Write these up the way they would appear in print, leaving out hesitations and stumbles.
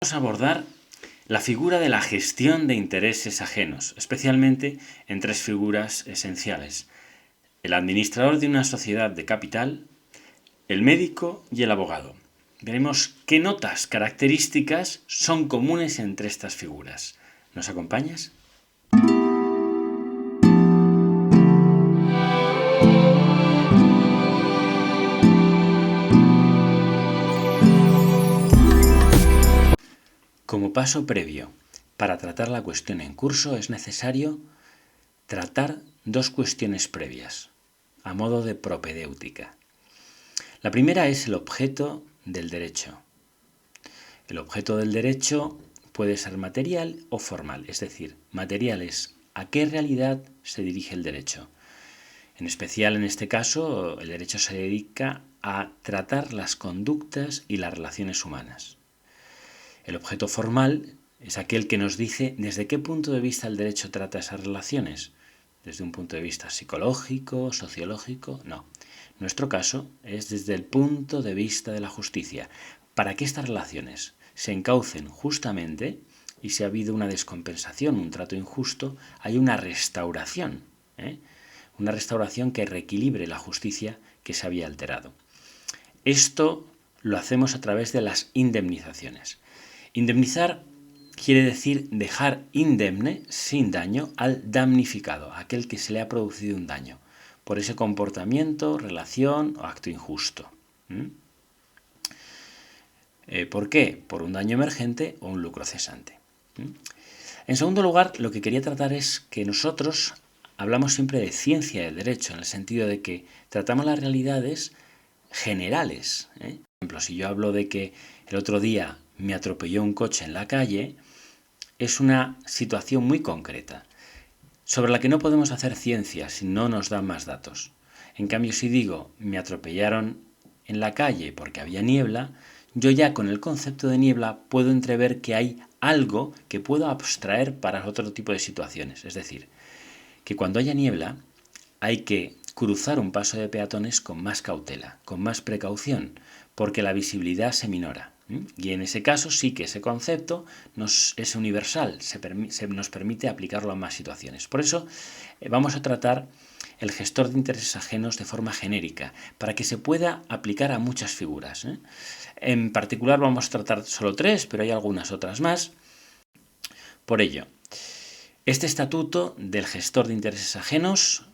Vamos a abordar la figura de la gestión de intereses ajenos, especialmente en tres figuras esenciales: el administrador de una sociedad de capital, el médico y el abogado. Veremos qué notas características son comunes entre estas figuras. ¿Nos acompañas? Como paso previo para tratar la cuestión en curso es necesario tratar dos cuestiones previas, a modo de propedéutica. La primera es el objeto del derecho. El objeto del derecho puede ser material o formal, es decir, material es a qué realidad se dirige el derecho. En especial, en este caso, el derecho se dedica a tratar las conductas y las relaciones humanas. El objeto formal es aquel que nos dice desde qué punto de vista el derecho trata esas relaciones. ¿Desde un punto de vista psicológico, sociológico? No. Nuestro caso es desde el punto de vista de la justicia. Para que estas relaciones se encaucen justamente, y si ha habido una descompensación, un trato injusto, hay una restauración. Una restauración que reequilibre la justicia que se había alterado. Esto lo hacemos a través de las indemnizaciones. Indemnizar quiere decir dejar indemne, sin daño, al damnificado, a aquel que se le ha producido un daño, por ese comportamiento, relación o acto injusto. ¿Por qué? Por un daño emergente o un lucro cesante. En segundo lugar, lo que quería tratar es que nosotros hablamos siempre de ciencia del derecho, en el sentido de que tratamos las realidades generales. Por ejemplo, si yo hablo de que el otro día me atropelló un coche en la calle, es una situación muy concreta, sobre la que no podemos hacer ciencia si no nos dan más datos. En cambio, si digo, me atropellaron en la calle porque había niebla, yo ya con el concepto de niebla puedo entrever que hay algo que puedo abstraer para otro tipo de situaciones. Es decir, que cuando haya niebla hay que cruzar un paso de peatones con más cautela, con más precaución, porque la visibilidad se minora. Y en ese caso sí que ese concepto es universal, nos permite aplicarlo a más situaciones. Por eso vamos a tratar el gestor de intereses ajenos de forma genérica, para que se pueda aplicar a muchas figuras. En particular vamos a tratar solo tres, pero hay algunas otras más. Por ello, este estatuto del gestor de intereses ajenos,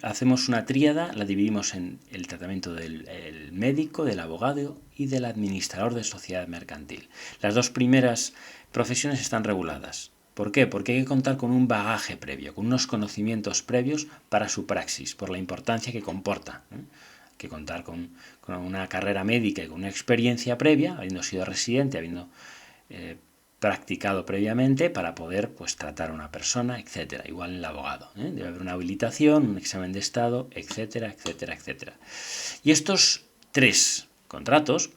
hacemos una tríada, la dividimos en el tratamiento del médico, del abogado y del administrador de sociedad mercantil. Las dos primeras profesiones están reguladas. ¿Por qué? Porque hay que contar con un bagaje previo, con unos conocimientos previos para su praxis, por la importancia que comporta. Hay que contar con una carrera médica y con una experiencia previa, habiendo sido residente, habiendo practicado previamente para poder tratar a una persona, etcétera. Igual en el abogado. Debe haber una habilitación, un examen de estado, etcétera, etcétera, etcétera. Y estos tres contratos,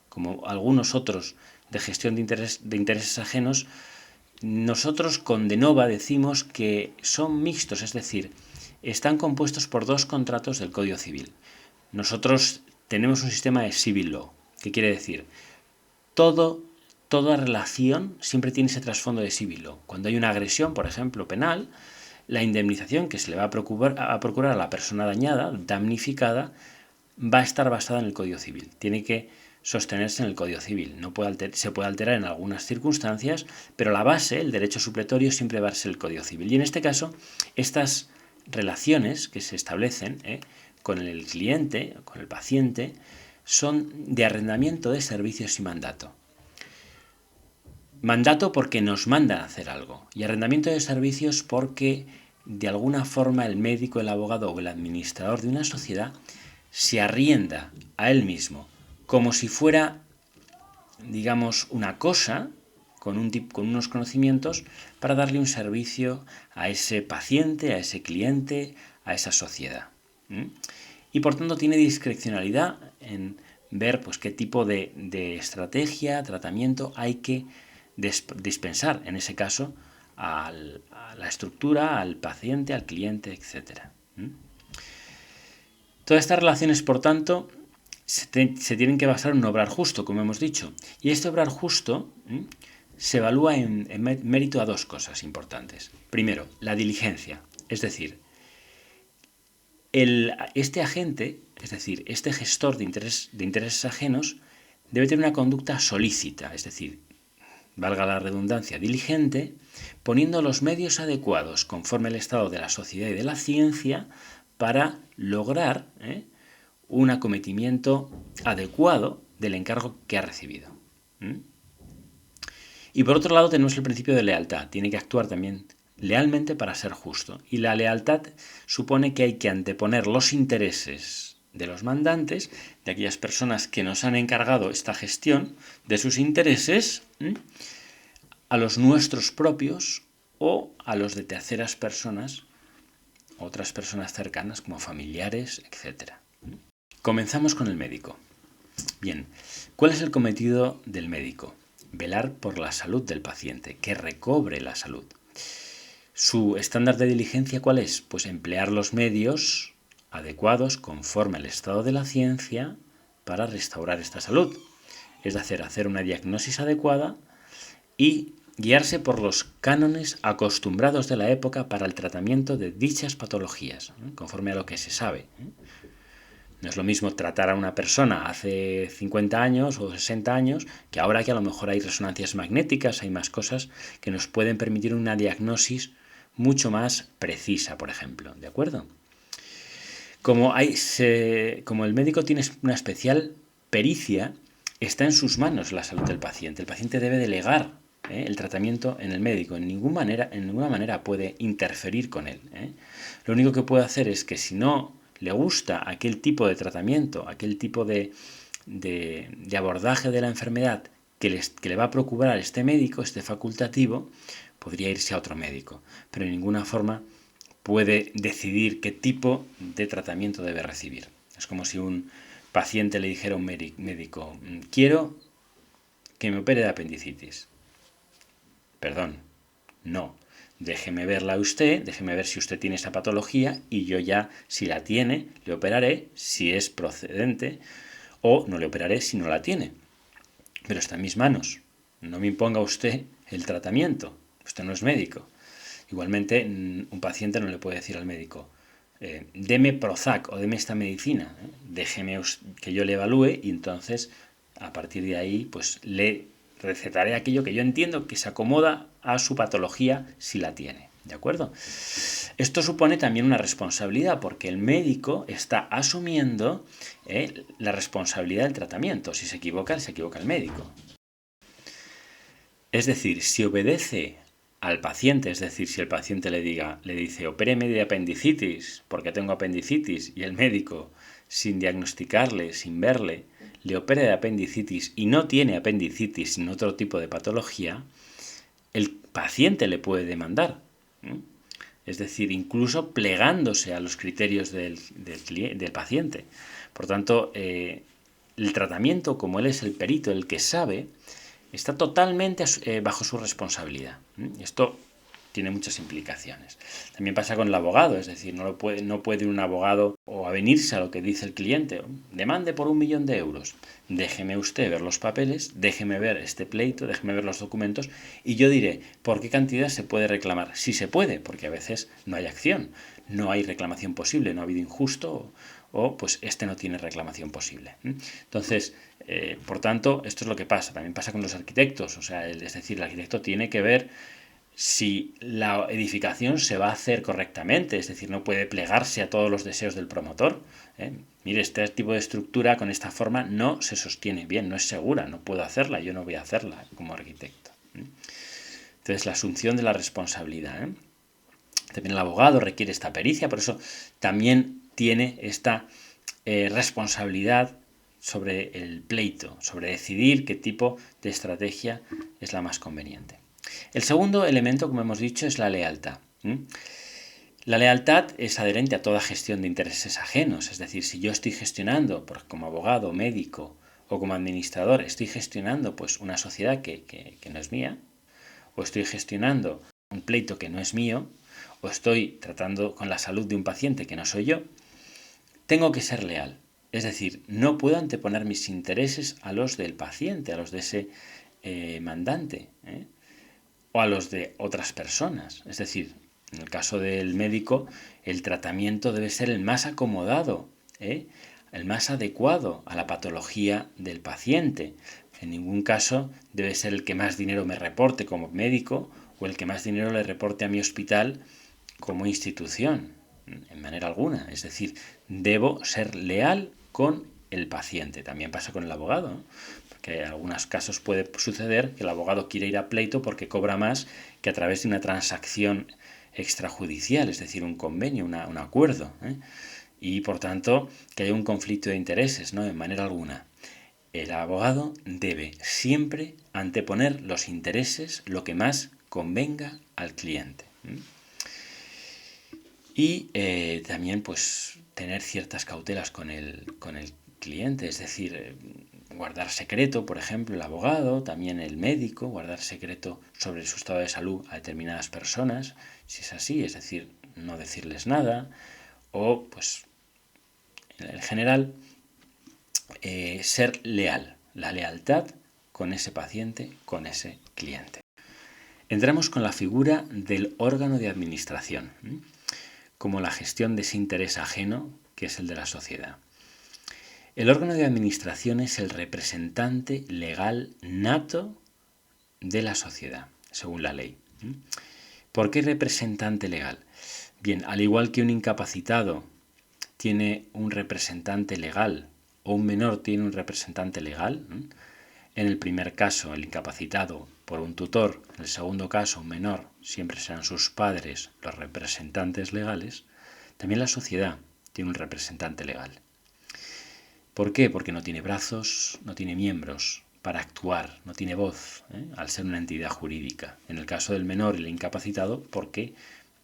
como algunos otros de gestión de intereses ajenos, nosotros con DENOVA decimos que son mixtos, es decir, están compuestos por dos contratos del Código Civil. Nosotros tenemos un sistema de civil law, que quiere decir toda relación siempre tiene ese trasfondo de civil law. Cuando hay una agresión, por ejemplo, penal, la indemnización que se le va a procurar a la persona dañada, damnificada, va a estar basada en el Código Civil. Tiene que sostenerse en el Código Civil. Se puede alterar en algunas circunstancias, pero la base, el derecho supletorio, siempre va a ser el Código Civil. Y en este caso, estas relaciones que se establecen con el cliente, con el paciente, son de arrendamiento de servicios y mandato. Mandato porque nos mandan a hacer algo, y arrendamiento de servicios porque de alguna forma el médico, el abogado o el administrador de una sociedad se arrienda a él mismo como si fuera, digamos, una cosa con unos conocimientos para darle un servicio a ese paciente, a ese cliente, a esa sociedad. Y por tanto tiene discrecionalidad en ver qué tipo de estrategia, tratamiento hay que dispensar, en ese caso, a la estructura, al paciente, al cliente, etc. Todas estas relaciones, por tanto, se tienen que basar en un obrar justo, como hemos dicho. Y este obrar justo se evalúa en mérito a dos cosas importantes. Primero, la diligencia, es decir, este agente, es decir, este gestor de intereses ajenos, debe tener una conducta solícita, es decir, valga la redundancia, diligente, poniendo los medios adecuados conforme el estado de la sociedad y de la ciencia para lograr un acometimiento adecuado del encargo que ha recibido. Y por otro lado tenemos el principio de lealtad. Tiene que actuar también lealmente para ser justo. Y la lealtad supone que hay que anteponer los intereses de los mandantes, de aquellas personas que nos han encargado esta gestión de sus intereses, a los nuestros propios o a los de terceras personas, otras personas cercanas como familiares, etc. Comenzamos con el médico. Bien, ¿cuál es el cometido del médico? Velar por la salud del paciente, que recobre la salud. ¿Su estándar de diligencia cuál es? Pues emplear los medios adecuados conforme al estado de la ciencia para restaurar esta salud. Es decir, hacer una diagnosis adecuada y guiarse por los cánones acostumbrados de la época para el tratamiento de dichas patologías, conforme a lo que se sabe. No es lo mismo tratar a una persona hace 50 años o 60 años que ahora, que a lo mejor hay resonancias magnéticas, hay más cosas que nos pueden permitir una diagnosis mucho más precisa, por ejemplo. ¿De acuerdo? Como el médico tiene una especial pericia, está en sus manos la salud del paciente. El paciente debe delegar el tratamiento en el médico. En ninguna manera puede interferir con él. Lo único que puede hacer es que si no le gusta aquel tipo de tratamiento, aquel tipo de abordaje de la enfermedad que le va a procurar este médico, este facultativo, podría irse a otro médico. Pero en ninguna forma puede decidir qué tipo de tratamiento debe recibir. Es como si un paciente le dijera a un médico: quiero que me opere de apendicitis. Perdón, no. Déjeme verla a usted, déjeme ver si usted tiene esa patología y yo ya, si la tiene, le operaré si es procedente, o no le operaré si no la tiene. Pero está en mis manos. No me imponga usted el tratamiento. Usted no es médico. Igualmente, un paciente no le puede decir al médico: deme Prozac o deme esta medicina, déjeme que yo le evalúe y entonces a partir de ahí pues le recetaré aquello que yo entiendo que se acomoda a su patología si la tiene. ¿De acuerdo? Esto supone también una responsabilidad, porque el médico está asumiendo la responsabilidad del tratamiento. Si se equivoca el médico. Es decir, si obedece al paciente, es decir, si el paciente le dice: opéreme de apendicitis porque tengo apendicitis, y el médico, sin diagnosticarle, sin verle, le opera de apendicitis y no tiene apendicitis sino otro tipo de patología, el paciente le puede demandar. Es decir, incluso plegándose a los criterios del paciente. Por tanto, el tratamiento, como él es el perito, el que sabe, está totalmente bajo su responsabilidad. Esto tiene muchas implicaciones. También pasa con el abogado, es decir, no puede un abogado o avenirse a lo que dice el cliente: demande por 1 millón de euros. Déjeme usted ver los papeles, déjeme ver este pleito, déjeme ver los documentos y yo diré por qué cantidad se puede reclamar. Si se puede, porque a veces no hay acción, no hay reclamación posible, no ha habido injusto o pues este no tiene reclamación posible. Entonces, por tanto, esto es lo que pasa. También pasa con los arquitectos. O sea, es decir, el arquitecto tiene que ver si la edificación se va a hacer correctamente, es decir, no puede plegarse a todos los deseos del promotor. Mire, este tipo de estructura con esta forma no se sostiene bien, no es segura, no puedo hacerla, yo no voy a hacerla como arquitecto. Entonces, la asunción de la responsabilidad. También el abogado requiere esta pericia, por eso también tiene esta responsabilidad sobre el pleito, sobre decidir qué tipo de estrategia es la más conveniente. El segundo elemento, como hemos dicho, es la lealtad. La lealtad es adherente a toda gestión de intereses ajenos, es decir, si yo estoy gestionando, como abogado, médico o como administrador, estoy gestionando pues una sociedad que no es mía, o estoy gestionando un pleito que no es mío, o estoy tratando con la salud de un paciente que no soy yo, tengo que ser leal. Es decir, no puedo anteponer mis intereses a los del paciente, a los de ese mandante, o a los de otras personas. Es decir, en el caso del médico, el tratamiento debe ser el más acomodado, el más adecuado a la patología del paciente. En ningún caso debe ser el que más dinero me reporte como médico o el que más dinero le reporte a mi hospital como institución, en manera alguna. Es decir, debo ser leal con el paciente. También pasa con el abogado, ¿no? Porque en algunos casos puede suceder que el abogado quiere ir a pleito porque cobra más que a través de una transacción extrajudicial, es decir, un convenio, un acuerdo, y por tanto que haya un conflicto de intereses, ¿no? En manera alguna. El abogado debe siempre anteponer los intereses, lo que más convenga al cliente. Y también pues tener ciertas cautelas con el cliente, es decir, guardar secreto, por ejemplo, el abogado, también el médico, guardar secreto sobre su estado de salud a determinadas personas, si es así, es decir, no decirles nada, o pues en general ser leal, la lealtad con ese paciente, con ese cliente. Entramos con la figura del órgano de administración, como la gestión de ese interés ajeno que es el de la sociedad. El órgano de administración es el representante legal nato de la sociedad, según la ley. ¿Por qué representante legal? Bien, al igual que un incapacitado tiene un representante legal o un menor tiene un representante legal, en el primer caso el incapacitado por un tutor, en el segundo caso un menor, siempre serán sus padres los representantes legales, también la sociedad tiene un representante legal. ¿Por qué? Porque no tiene brazos, no tiene miembros para actuar, no tiene voz, al ser una entidad jurídica. En el caso del menor y el incapacitado, porque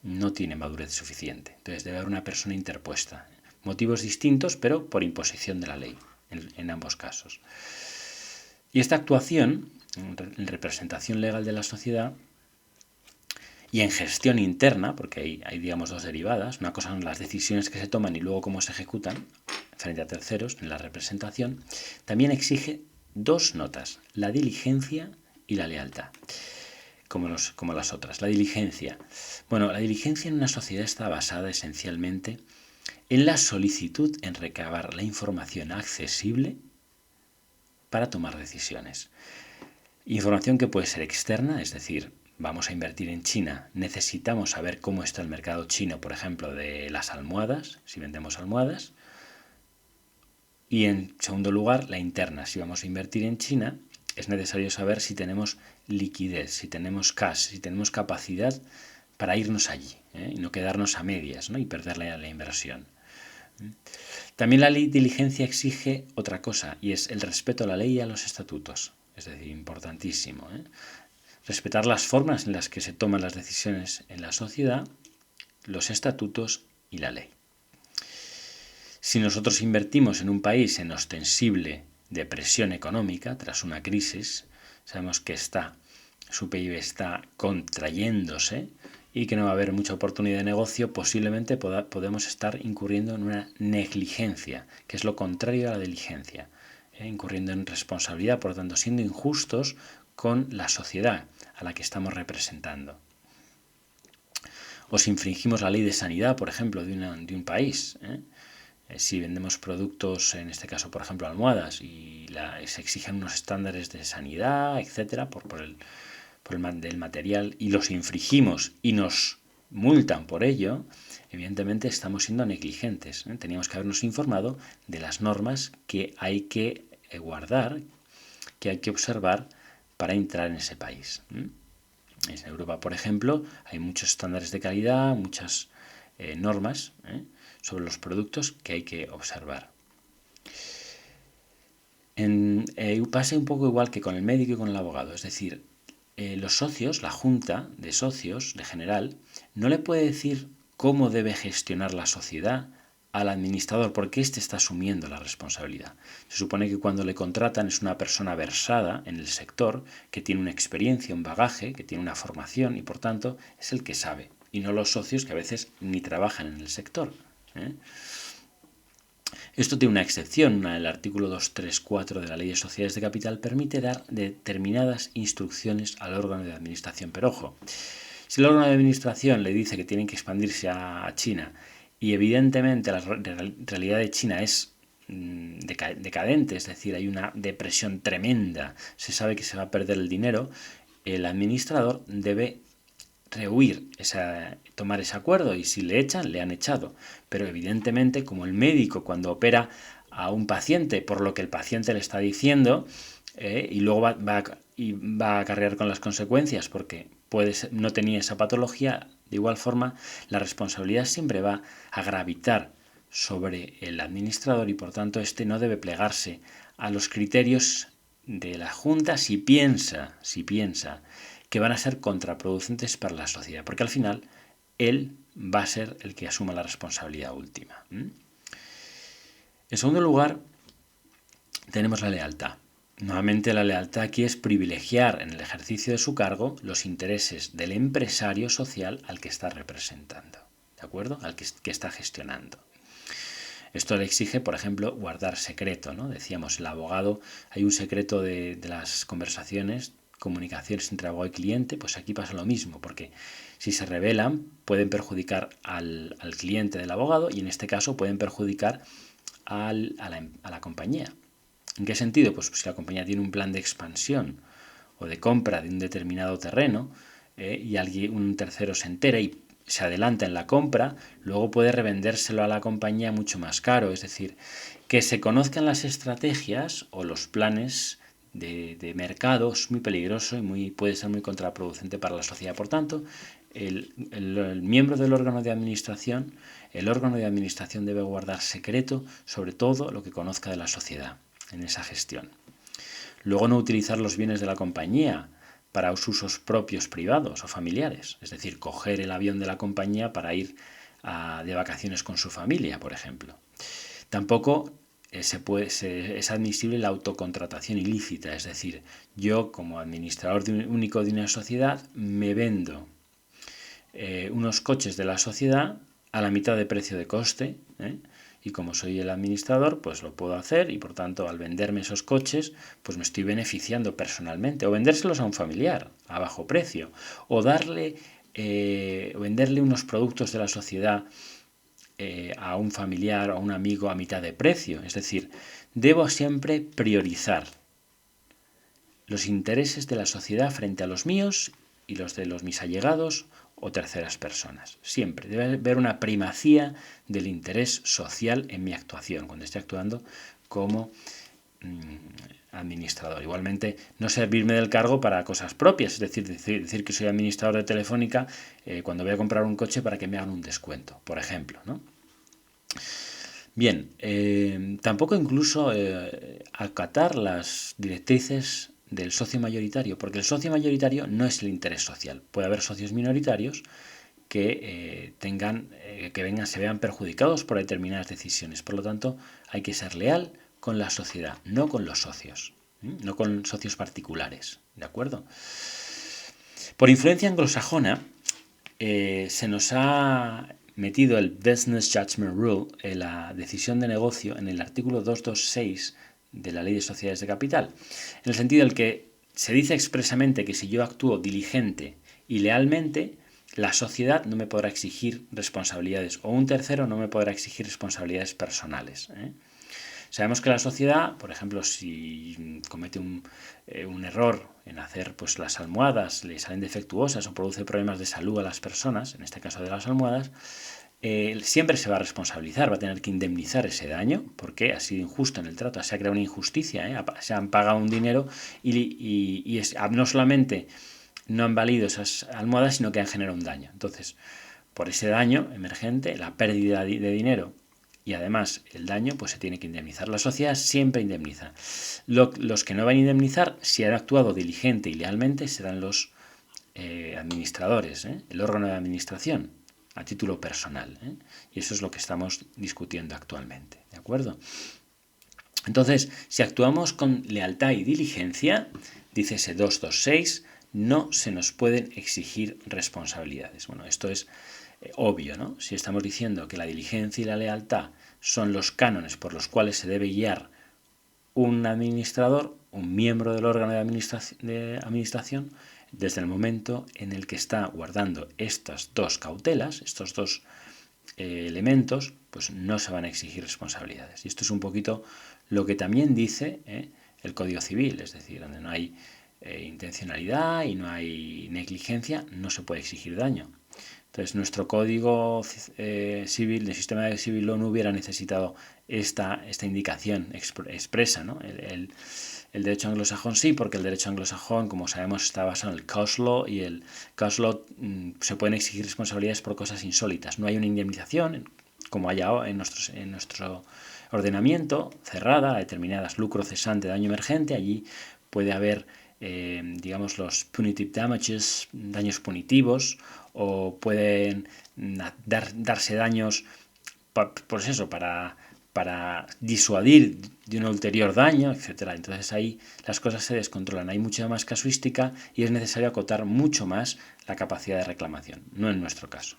no tiene madurez suficiente. Entonces debe haber una persona interpuesta. Motivos distintos, pero por imposición de la ley, en ambos casos. Y esta actuación, en representación legal de la sociedad, y en gestión interna, porque hay digamos dos derivadas, una cosa son las decisiones que se toman y luego cómo se ejecutan frente a terceros en la representación, también exige dos notas, la diligencia y la lealtad, como las otras. La diligencia. Bueno, la diligencia en una sociedad está basada esencialmente en la solicitud en recabar la información accesible para tomar decisiones. Información que puede ser externa, es decir, vamos a invertir en China, necesitamos saber cómo está el mercado chino, por ejemplo, de las almohadas, si vendemos almohadas. Y en segundo lugar, la interna, si vamos a invertir en China, es necesario saber si tenemos liquidez, si tenemos cash, si tenemos capacidad para irnos allí, y no quedarnos a medias, ¿no? Y perder la inversión. También la ley de diligencia exige otra cosa, y es el respeto a la ley y a los estatutos. Es decir, importantísimo. Respetar las formas en las que se toman las decisiones en la sociedad, los estatutos y la ley. Si nosotros invertimos en un país en ostensible depresión económica tras una crisis, sabemos que su PIB está contrayéndose y que no va a haber mucha oportunidad de negocio, posiblemente podemos estar incurriendo en una negligencia, que es lo contrario a la diligencia, incurriendo en responsabilidad, por lo tanto, siendo injustos con la sociedad a la que estamos representando. O si infringimos la ley de sanidad, por ejemplo, de un país, si vendemos productos, en este caso, por ejemplo, almohadas, y se exigen unos estándares de sanidad, etcétera, por el del material, y los infringimos y nos multan por ello, evidentemente estamos siendo negligentes. Teníamos que habernos informado de las normas que hay que guardar, que hay que observar para entrar en ese país. En Europa, por ejemplo, hay muchos estándares de calidad, muchas normas sobre los productos que hay que observar. Pasa un poco igual que con el médico y con el abogado, es decir, los socios, la junta de socios de general, no le puede decir cómo debe gestionar la sociedad al administrador, porque éste está asumiendo la responsabilidad. Se supone que cuando le contratan es una persona versada en el sector, que tiene una experiencia, un bagaje, que tiene una formación y por tanto es el que sabe, y no los socios que a veces ni trabajan en el sector. Esto tiene una excepción. El artículo 234 de la Ley de Sociedades de Capital permite dar determinadas instrucciones al órgano de administración. Pero ojo, si el órgano de administración le dice que tienen que expandirse a China y evidentemente la realidad de China es decadente, es decir, hay una depresión tremenda, se sabe que se va a perder el dinero, el administrador debe rehuir tomar ese acuerdo, y si le echan, le han echado. Pero evidentemente, como el médico cuando opera a un paciente por lo que el paciente le está diciendo, y luego va a acarrear con las consecuencias porque no tenía esa patología, de igual forma la responsabilidad siempre va a gravitar sobre el administrador, y por tanto este no debe plegarse a los criterios de la Junta si piensa que van a ser contraproducentes para la sociedad, porque al final él va a ser el que asuma la responsabilidad última. En segundo lugar, tenemos la lealtad. Nuevamente, la lealtad aquí es privilegiar en el ejercicio de su cargo los intereses del empresario social al que está representando, ¿de acuerdo? Al que está gestionando. Esto le exige, por ejemplo, guardar secreto, ¿no? Decíamos, el abogado, hay un secreto de las conversaciones, comunicaciones entre abogado y cliente, pues aquí pasa lo mismo, porque si se revelan pueden perjudicar al cliente del abogado, y en este caso pueden perjudicar a la compañía. ¿En qué sentido? Pues si la compañía tiene un plan de expansión o de compra de un determinado terreno, y un tercero se entera y se adelanta en la compra, luego puede revendérselo a la compañía mucho más caro. Es decir, que se conozcan las estrategias o los planes de mercado es muy peligroso y puede ser muy contraproducente para la sociedad. Por tanto, el miembro del órgano de administración, el órgano de administración debe guardar secreto sobre todo lo que conozca de la sociedad en esa gestión. Luego, no utilizar los bienes de la compañía para usos propios privados o familiares, es decir, coger el avión de la compañía para ir de vacaciones con su familia, por ejemplo. Tampoco es admisible la autocontratación ilícita, es decir, yo como administrador único de una sociedad me vendo unos coches de la sociedad a la mitad de precio de coste, y como soy el administrador, pues lo puedo hacer, y por tanto al venderme esos coches, pues me estoy beneficiando personalmente, o vendérselos a un familiar a bajo precio, o venderle unos productos de la sociedad a un familiar o a un amigo a mitad de precio. Es decir, debo siempre priorizar los intereses de la sociedad frente a los míos y los de mis allegados o terceras personas. Siempre debe haber una primacía del interés social en mi actuación, cuando esté actuando como administrador. Igualmente, no servirme del cargo para cosas propias, es decir que soy administrador de Telefónica cuando voy a comprar un coche para que me hagan un descuento, por ejemplo, ¿no? Bien, tampoco incluso acatar las directrices del socio mayoritario, porque el socio mayoritario no es el interés social. Puede haber socios minoritarios que se vean perjudicados por determinadas decisiones. Por lo tanto, hay que ser leal con la sociedad, no con los socios, no con socios particulares, ¿de acuerdo? Por influencia anglosajona, se nos ha metido el Business Judgment Rule, la decisión de negocio, en el artículo 226 de la Ley de Sociedades de Capital, en el sentido en el que se dice expresamente que si yo actúo diligente y lealmente, la sociedad no me podrá exigir responsabilidades, o un tercero no me podrá exigir responsabilidades personales. Sabemos que la sociedad, por ejemplo, si comete un error en hacer pues las almohadas, le salen defectuosas o produce problemas de salud a las personas, en este caso de las almohadas, siempre se va a responsabilizar, va a tener que indemnizar ese daño, porque ha sido injusto en el trato, se ha creado una injusticia, se han pagado un dinero y no solamente no han valido esas almohadas, sino que han generado un daño. Entonces, por ese daño emergente, la pérdida de dinero y además el daño, pues se tiene que indemnizar. La sociedad siempre indemniza. Los que no van a indemnizar, si han actuado diligente y lealmente, serán los administradores, el órgano de administración, a título personal. Y eso es lo que estamos discutiendo actualmente, ¿de acuerdo? Entonces, si actuamos con lealtad y diligencia, dice ese 226, no se nos pueden exigir responsabilidades. Bueno, esto es obvio, ¿no? Si estamos diciendo que la diligencia y la lealtad son los cánones por los cuales se debe guiar un administrador, un miembro del órgano de administración, desde el momento en el que está guardando estas dos cautelas, estos dos elementos, pues no se van a exigir responsabilidades. Y esto es un poquito lo que también dice el Código Civil, es decir, donde no hay intencionalidad y no hay negligencia, no se puede exigir daño. Entonces, nuestro Código Civil, del sistema de Civil Law, no hubiera necesitado esta indicación expresa, ¿no? El derecho anglosajón sí, porque el derecho anglosajón, como sabemos, está basado en el cause law, y el cause law se pueden exigir responsabilidades por cosas insólitas. No hay una indemnización, como hay en nuestro ordenamiento, cerrada a determinadas lucro cesante, daño emergente. Allí puede haber, digamos, los punitive damages, daños punitivos, o pueden darse daños, pues eso, para disuadir de un ulterior daño, etcétera. Entonces ahí las cosas se descontrolan, hay mucha más casuística y es necesario acotar mucho más la capacidad de reclamación, no en nuestro caso.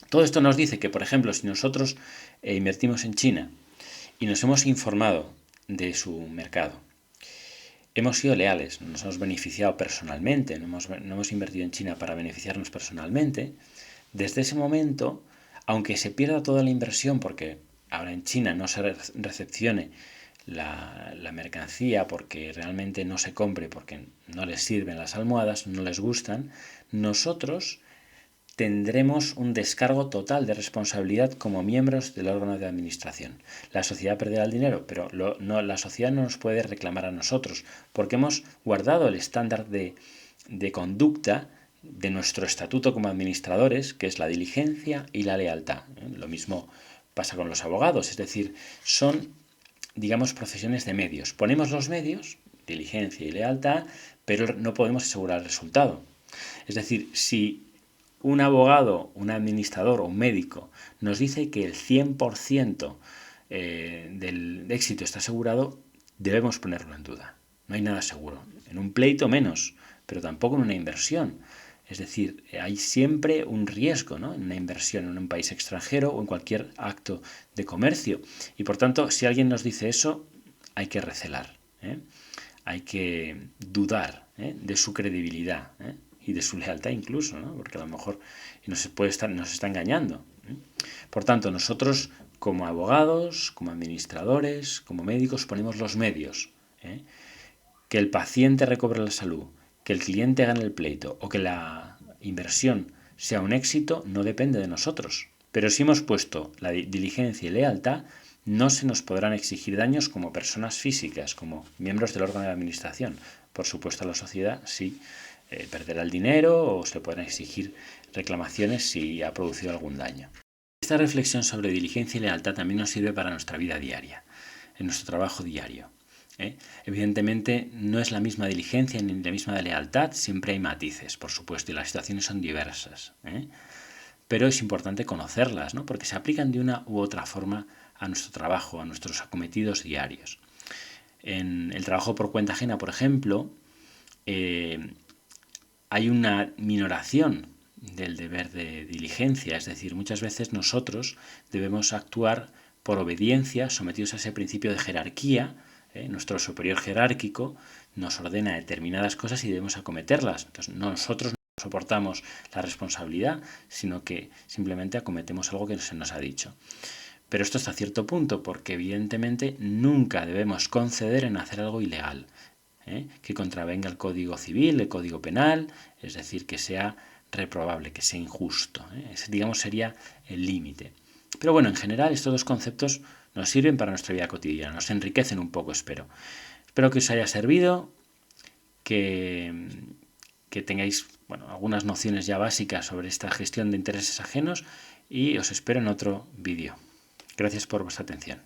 Todo esto nos dice que, por ejemplo, si nosotros invertimos en China y nos hemos informado de su mercado, hemos sido leales, nos hemos beneficiado personalmente, no hemos invertido en China para beneficiarnos personalmente, desde ese momento, aunque se pierda toda la inversión, porque ahora en China no se recepcione la mercancía porque realmente no se compre, porque no les sirven las almohadas, no les gustan, nosotros tendremos un descargo total de responsabilidad como miembros del órgano de administración. La sociedad perderá el dinero, pero la sociedad no nos puede reclamar a nosotros, porque hemos guardado el estándar de conducta de nuestro estatuto como administradores, que es la diligencia y la lealtad. Lo mismo pasa con los abogados, es decir, son, digamos, profesiones de medios. Ponemos los medios, diligencia y lealtad, pero no podemos asegurar el resultado. Es decir, si un abogado, un administrador o un médico nos dice que el 100% del éxito está asegurado, debemos ponerlo en duda. No hay nada seguro. En un pleito menos, pero tampoco en una inversión. Es decir, hay siempre un riesgo, ¿no?, en una inversión en un país extranjero o en cualquier acto de comercio. Y por tanto, si alguien nos dice eso, hay que recelar, hay que dudar de su credibilidad, y de su lealtad incluso, ¿no?, porque a lo mejor nos está engañando. Por tanto, nosotros como abogados, como administradores, como médicos, ponemos los medios. Que el paciente recobre la salud, que el cliente gane el pleito o que la inversión sea un éxito no depende de nosotros. Pero si hemos puesto la diligencia y lealtad, no se nos podrán exigir daños como personas físicas, como miembros del órgano de administración. Por supuesto, a la sociedad sí perderá el dinero o se podrán exigir reclamaciones si ha producido algún daño. Esta reflexión sobre diligencia y lealtad también nos sirve para nuestra vida diaria, en nuestro trabajo diario. Evidentemente no es la misma diligencia ni la misma lealtad, siempre hay matices, por supuesto, y las situaciones son diversas. Pero es importante conocerlas, ¿no?, porque se aplican de una u otra forma a nuestro trabajo, a nuestros acometidos diarios. En el trabajo por cuenta ajena, por ejemplo, hay una minoración del deber de diligencia, es decir, muchas veces nosotros debemos actuar por obediencia, sometidos a ese principio de jerarquía. Nuestro superior jerárquico nos ordena determinadas cosas y debemos acometerlas. Entonces, nosotros no soportamos la responsabilidad, sino que simplemente acometemos algo que se nos ha dicho. Pero esto hasta cierto punto, porque evidentemente nunca debemos conceder en hacer algo ilegal, que contravenga el Código Civil, el Código Penal, es decir, que sea reprobable, que sea injusto. Ese, digamos, sería el límite. Pero bueno, en general estos dos conceptos nos sirven para nuestra vida cotidiana, nos enriquecen un poco, espero. Espero que os haya servido, que tengáis algunas nociones ya básicas sobre esta gestión de intereses ajenos, y os espero en otro vídeo. Gracias por vuestra atención.